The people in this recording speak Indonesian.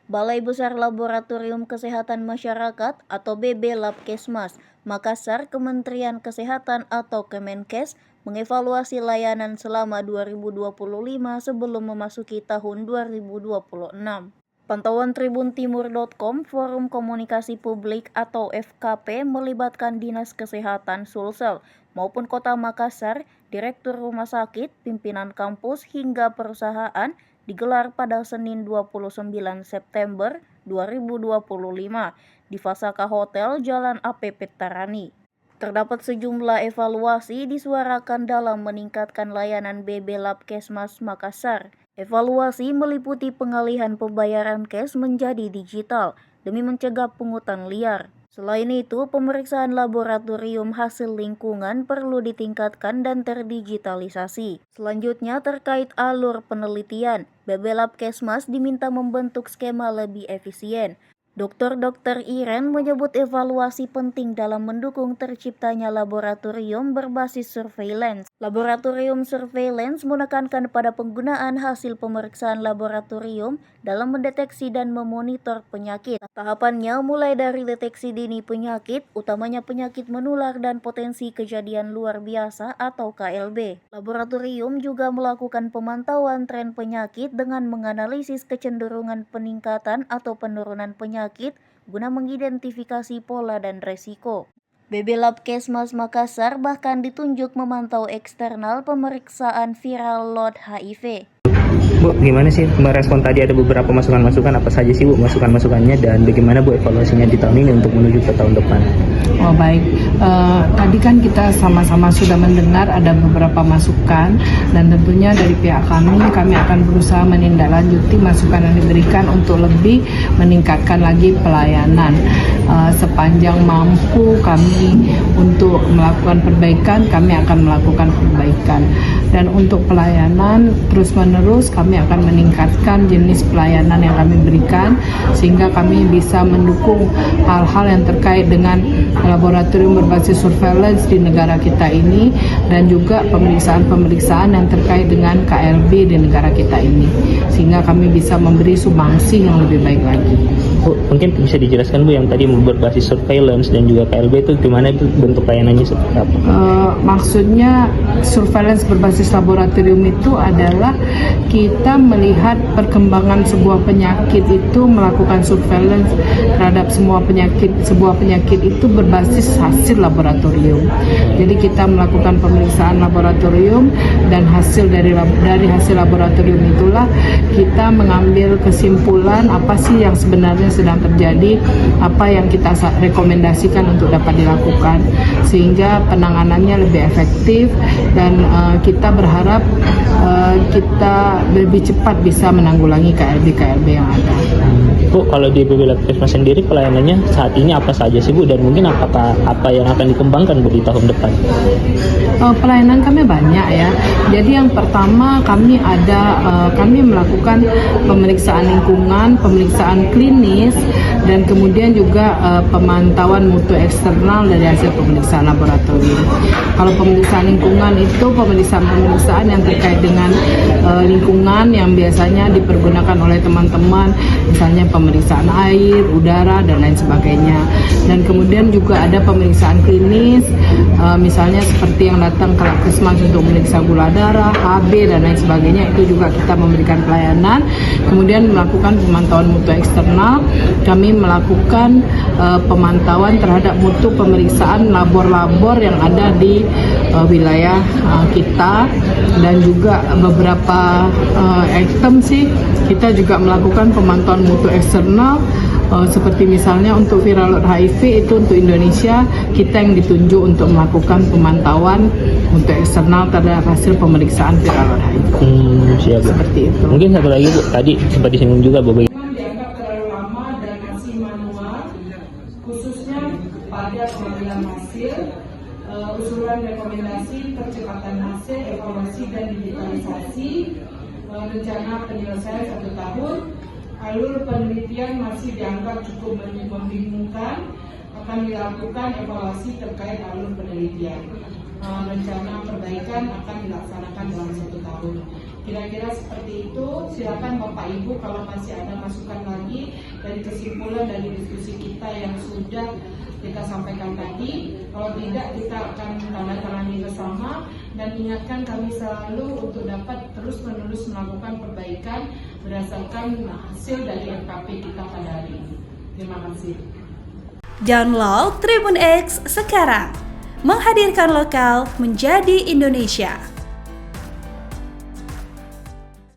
Balai Besar Laboratorium Kesehatan Masyarakat atau BB Labkesmas, Makassar, Kementerian Kesehatan atau Kemenkes mengevaluasi layanan selama 2025 sebelum memasuki tahun 2026. Pantauan tribuntimur.com, Forum Komunikasi Publik atau FKP melibatkan Dinas Kesehatan Sulsel maupun Kota Makassar, Direktur Rumah Sakit, pimpinan kampus hingga perusahaan digelar pada Senin 29 September 2025 di Fasaka Hotel Jalan APP Tarani. Terdapat sejumlah evaluasi disuarakan dalam meningkatkan layanan BB Labkesmas Makassar. Evaluasi meliputi pengalihan pembayaran cash menjadi digital demi mencegah pungutan liar. Selain itu, pemeriksaan laboratorium hasil lingkungan perlu ditingkatkan dan terdigitalisasi. Selanjutnya, terkait alur penelitian, BB Labkesmas diminta membentuk skema lebih efisien. Dr. Iren menyebut evaluasi penting dalam mendukung terciptanya laboratorium berbasis surveillance. Laboratorium surveillance menekankan pada penggunaan hasil pemeriksaan laboratorium dalam mendeteksi dan memonitor penyakit. Tahapannya mulai dari deteksi dini penyakit, utamanya penyakit menular dan potensi kejadian luar biasa atau KLB. Laboratorium juga melakukan pemantauan tren penyakit dengan menganalisis kecenderungan peningkatan atau penurunan penyakit guna mengidentifikasi pola dan resiko. BB Labkesmas Makassar bahkan ditunjuk memantau eksternal pemeriksaan viral load HIV. Bu, gimana sih merespon tadi ada beberapa masukan-masukan, apa saja sih Bu masukan-masukannya, dan bagaimana Bu evaluasinya di tahun ini untuk menuju ke tahun depan? Oh baik, tadi kan kita sama-sama sudah mendengar ada beberapa masukan, dan tentunya dari pihak kami akan berusaha menindaklanjuti masukan yang diberikan untuk lebih meningkatkan lagi pelayanan. Sepanjang mampu kami untuk melakukan perbaikan, kami akan melakukan perbaikan. Dan untuk pelayanan terus-menerus kami akan meningkatkan jenis pelayanan yang kami berikan sehingga kami bisa mendukung hal-hal yang terkait dengan laboratorium berbasis surveillance di negara kita ini dan juga pemeriksaan-pemeriksaan yang terkait dengan KLB di negara kita ini sehingga kami bisa memberi sumbangsi yang lebih baik lagi. Bu, mungkin bisa dijelaskan Bu yang tadi berbasis surveillance dan juga KLB itu gimana itu bentuk layanannya seperti apa? Maksudnya surveillance berbasis laboratorium itu adalah kita melihat perkembangan sebuah penyakit itu melakukan surveillance terhadap sebuah penyakit itu berbasis hasil laboratorium. Jadi kita melakukan pemeriksaan laboratorium dan hasil dari hasil laboratorium itulah kita mengambil kesimpulan apa sih yang sebenarnya sedang terjadi, apa yang kita rekomendasikan untuk dapat dilakukan sehingga penanganannya lebih efektif dan kita berharap kita lebih cepat bisa menanggulangi KLB yang ada. Bu, kalau di BB Labkesmas sendiri pelayanannya saat ini apa saja sih Bu, dan mungkin apa yang akan dikembangkan Bu di tahun depan? Pelayanan kami banyak ya. Jadi yang pertama kami melakukan pemeriksaan lingkungan, pemeriksaan klinis, dan kemudian juga pemantauan mutu eksternal dari hasil pemeriksaan laboratorium. Kalau pemeriksaan lingkungan itu pemeriksaan yang terkait dengan lingkungan yang biasanya dipergunakan oleh teman-teman, misalnya pemeriksaan air, udara, dan lain sebagainya. Dan kemudian juga ada pemeriksaan klinis, misalnya seperti yang datang ke Labkesmas untuk memeriksa gula darah, HB, dan lain sebagainya, itu juga kita memberikan pelayanan. Kemudian melakukan pemantauan mutu eksternal, kami melakukan pemantauan terhadap mutu pemeriksaan labor-labor yang ada di wilayah kita, dan juga beberapa item sih kita juga melakukan pemantauan mutu eksternal seperti misalnya untuk viral load HIV itu untuk Indonesia kita yang ditunjuk untuk melakukan pemantauan untuk eksternal terhadap hasil pemeriksaan viral load HIV. Siap. Seperti itu. Mungkin satu lagi Bu, tadi sempat disinggung juga Bu. Dianggap terlalu lama dan masih manual, khususnya pada pengambilan hasil, usulan rekomendasi percepatan hasil, evaluasi dan digitalisasi, rencana penyelesaian 1 tahun. Alur penelitian masih dianggap cukup membingungkan, akan dilakukan evaluasi terkait alur penelitian. Rencana perbaikan akan dilaksanakan dalam 1 tahun. Kira-kira seperti itu. Silakan Bapak Ibu kalau masih ada masukan lagi menjadi kesimpulan dari diskusi kita yang sudah kita sampaikan tadi. Kalau tidak, kita akan tanda-tangani bersama dan ingatkan kami selalu untuk dapat terus-menerus melakukan perbaikan berdasarkan hasil dari RKP kita pada hari ini. Terima kasih. Download Tribun X sekarang, menghadirkan lokal menjadi Indonesia.